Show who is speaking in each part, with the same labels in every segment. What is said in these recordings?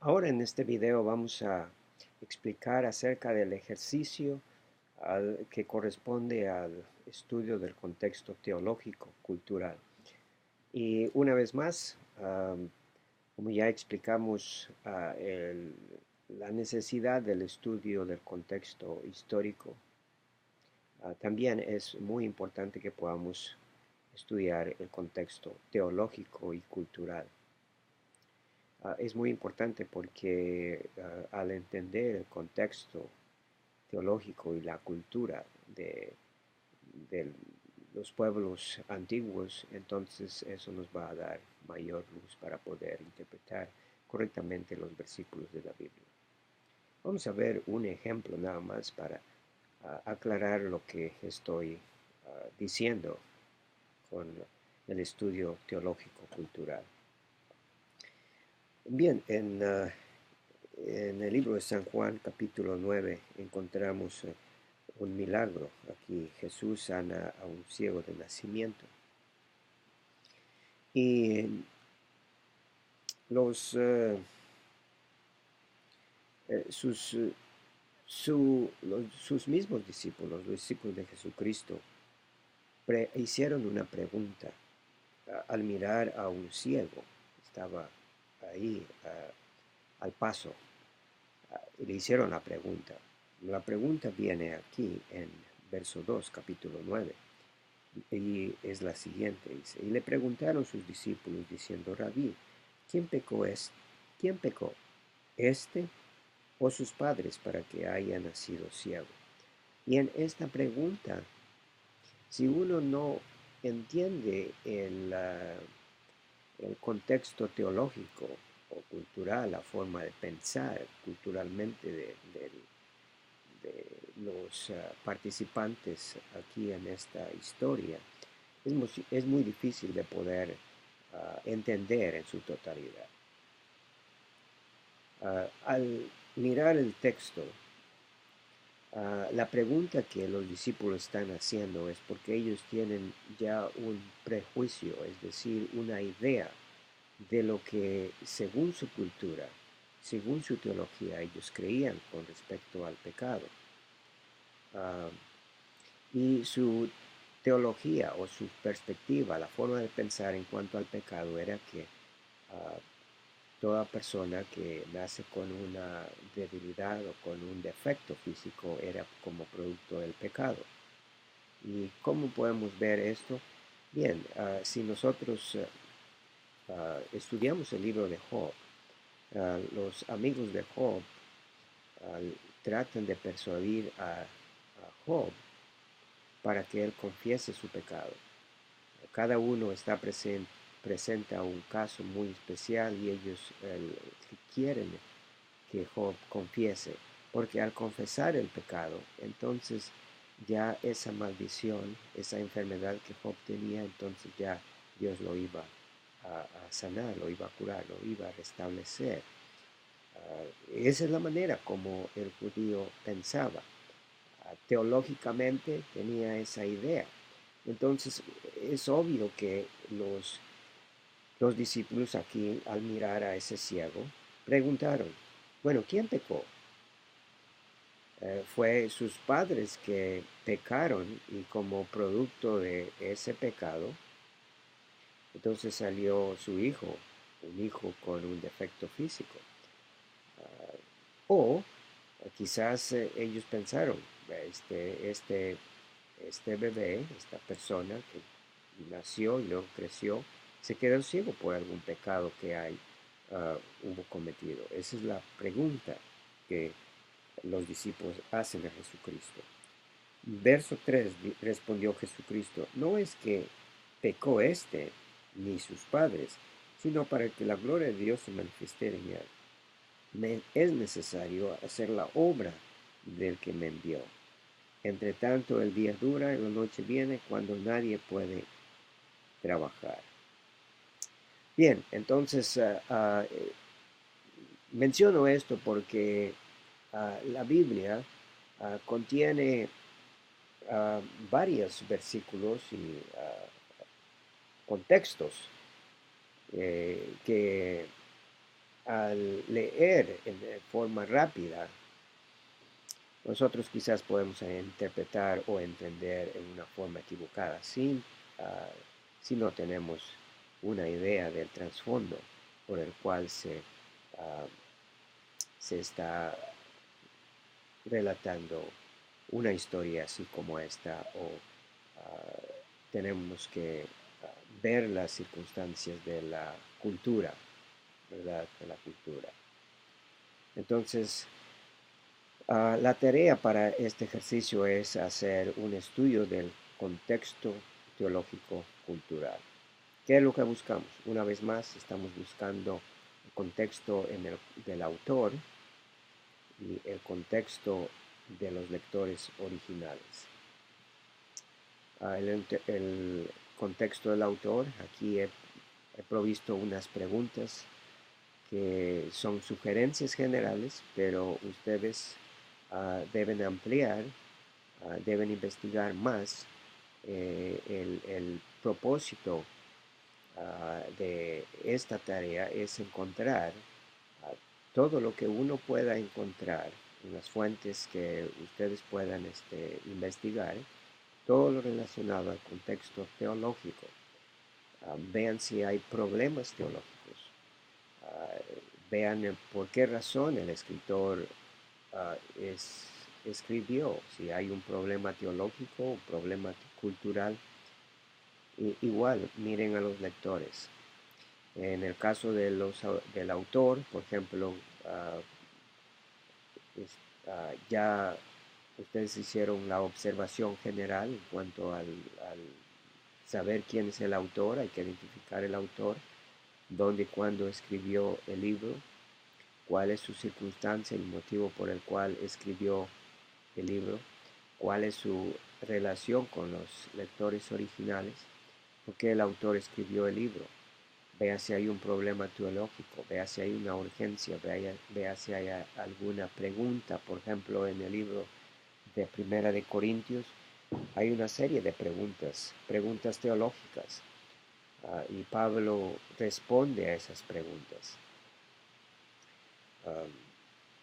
Speaker 1: Ahora en este video vamos a explicar acerca del ejercicio que corresponde al estudio del contexto teológico cultural. Y una vez más, como ya explicamos, la necesidad del estudio del contexto histórico, también es muy importante que podamos estudiar el contexto teológico y cultural. Es muy importante porque al entender el contexto teológico y la cultura de los pueblos antiguos, entonces eso nos va a dar mayor luz para poder interpretar correctamente los versículos de la Biblia. Vamos a ver un ejemplo nada más para aclarar lo que estoy diciendo con el estudio teológico cultural. Bien, en el libro de San Juan, capítulo 9, encontramos un milagro. Aquí Jesús sana a un ciego de nacimiento. Y los, eh, sus, sus mismos discípulos, los discípulos de Jesucristo, hicieron una pregunta al mirar a un ciego. Estaba ahí al paso. Le hicieron la pregunta. La pregunta viene aquí en verso 2, capítulo 9, y es la siguiente, dice, y le preguntaron sus discípulos diciendo, Rabí, ¿quién pecó ¿quién pecó, este o sus padres para que haya nacido ciego? Y en esta pregunta, si uno no entiende el contexto teológico o cultural, la forma de pensar culturalmente de los participantes aquí en esta historia, es muy difícil de poder entender en su totalidad. Al mirar el texto, la pregunta que los discípulos están haciendo es porque ellos tienen ya un prejuicio, es decir, una idea de lo que según su cultura, según su teología, ellos creían con respecto al pecado. Uh, y su teología o su perspectiva, la forma de pensar en cuanto al pecado era que toda persona que nace con una debilidad o con un defecto físico era como producto del pecado. ¿Y cómo podemos ver esto? Bien, si nosotros estudiamos el libro de Job, los amigos de Job tratan de persuadir a Job para que él confiese su pecado. Cada uno está presenta un caso muy especial y ellos quieren que Job confiese, porque al confesar el pecado, entonces ya esa maldición, esa enfermedad que Job tenía, entonces ya Dios lo iba a sanar, lo iba a curar, lo iba a restablecer. Esa es la manera como el judío pensaba. Teológicamente tenía esa idea. Entonces es obvio que los discípulos aquí, al mirar a ese ciego, preguntaron, bueno, ¿quién pecó? Fue sus padres que pecaron y como producto de ese pecado, entonces salió su hijo, un hijo con un defecto físico. O quizás ellos pensaron, este bebé, esta persona que nació y luego creció, se quedó ciego por algún pecado que hubo cometido. Esa es la pregunta que los discípulos hacen a Jesucristo. Verso 3 respondió Jesucristo, no es que pecó ni sus padres, sino para que la gloria de Dios se manifieste en él. Es necesario hacer la obra del que me envió. Entre tanto, el día dura y la noche viene cuando nadie puede trabajar. Bien, entonces menciono esto porque la Biblia contiene varios versículos y contextos que al leer en forma rápida, nosotros quizás podemos interpretar o entender en una forma equivocada, si no tenemos una idea del trasfondo por el cual ah, se está relatando una historia así como esta, o tenemos que ver las circunstancias de la cultura, ¿verdad? De la cultura. Entonces, la tarea para este ejercicio es hacer un estudio del contexto teológico cultural. ¿Qué es lo que buscamos? Una vez más, estamos buscando el contexto del autor y el contexto de los lectores originales. El contexto del autor, aquí he provisto unas preguntas que son sugerencias generales, pero ustedes deben ampliar, deben investigar más. El propósito de esta tarea es encontrar todo lo que uno pueda encontrar en las fuentes que ustedes puedan investigar, todo lo relacionado al contexto teológico. Vean si hay problemas teológicos. Vean por qué razón el escritor escribió, si hay un problema teológico, un problema cultural. Igual, miren a los lectores. En el caso del autor, por ejemplo, ya ustedes hicieron la observación general en cuanto al saber quién es el autor, hay que identificar el autor, dónde y cuándo escribió el libro, cuál es su circunstancia, el motivo por el cual escribió el libro, cuál es su relación con los lectores originales, por qué el autor escribió el libro. Vea si hay un problema teológico, vea si hay una urgencia, vea si hay alguna pregunta. Por ejemplo, en el libro de Primera de Corintios hay una serie de preguntas teológicas, y Pablo responde a esas preguntas.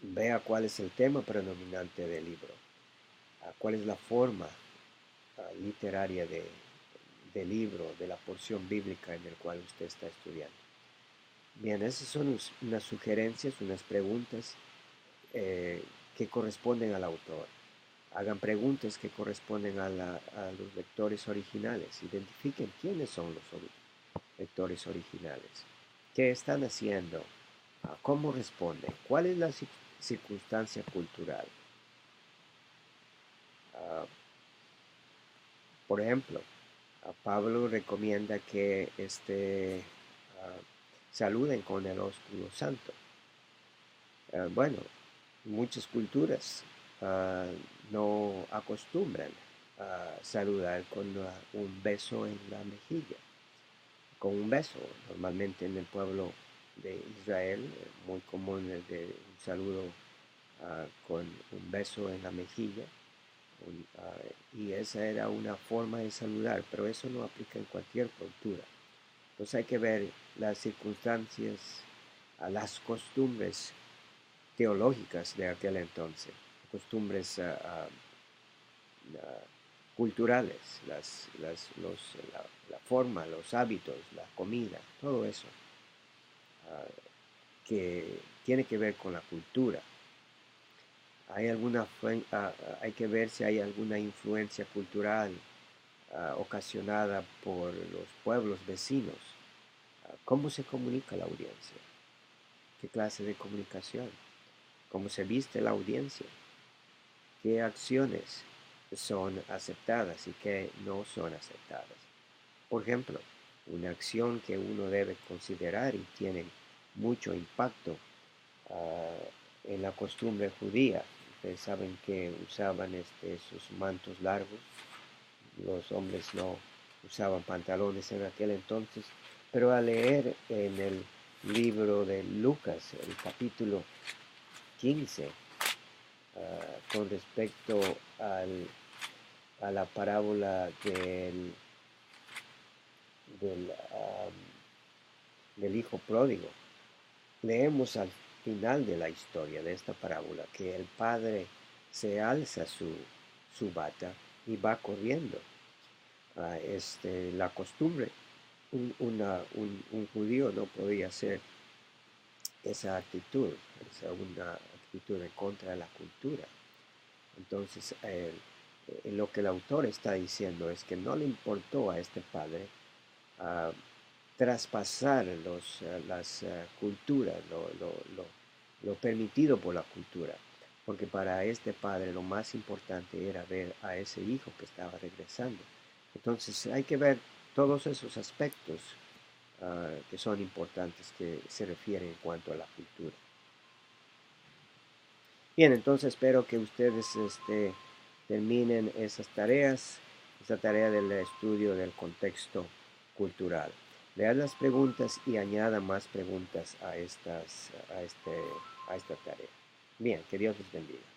Speaker 1: Vea cuál es el tema predominante del libro, cuál es la forma literaria del libro, de la porción bíblica en el cual usted está estudiando. Bien, esas son unas sugerencias, unas preguntas que corresponden al autor. Hagan preguntas que corresponden a los lectores originales. Identifiquen quiénes son los lectores originales. ¿Qué están haciendo? ¿Cómo responden? ¿Cuál es la circunstancia cultural? Por ejemplo, Pablo recomienda que saluden con el ósculo santo. Bueno, muchas culturas no acostumbran a saludar con un beso en la mejilla. Con un beso, normalmente en el pueblo de Israel, muy común de un saludo con un beso en la mejilla. Y esa era una forma de saludar, pero eso no aplica en cualquier cultura. Entonces hay que ver las circunstancias, las costumbres teológicas de aquel entonces, costumbres culturales, la forma, los hábitos, la comida, todo eso que tiene que ver con la cultura. Hay que ver si hay alguna influencia cultural ocasionada por los pueblos vecinos. ¿Cómo se comunica la audiencia? ¿Qué clase de comunicación? ¿Cómo se viste la audiencia? ¿Qué acciones son aceptadas y qué no son aceptadas? Por ejemplo, una acción que uno debe considerar y tiene mucho impacto en la costumbre judía. Ustedes saben que usaban esos mantos largos. Los hombres no usaban pantalones en aquel entonces, pero al leer en el libro de Lucas, el capítulo 15, con respecto a la parábola del hijo pródigo, leemos al final de la historia de esta parábola que el padre se alza su bata y va corriendo. La costumbre, un judío no podía hacer esa actitud, esa una actitud en contra de la cultura. Entonces, lo que el autor está diciendo es que no le importó a este padre uh, traspasar las culturas, lo permitido por la cultura, porque para este padre lo más importante era ver a ese hijo que estaba regresando. Entonces hay que ver todos esos aspectos que son importantes, que se refieren en cuanto a la cultura. Bien, entonces espero que ustedes terminen esas tareas, esa tarea del estudio del contexto cultural. Lean las preguntas y añadan más preguntas a esta tarea. Bien, que Dios les bendiga.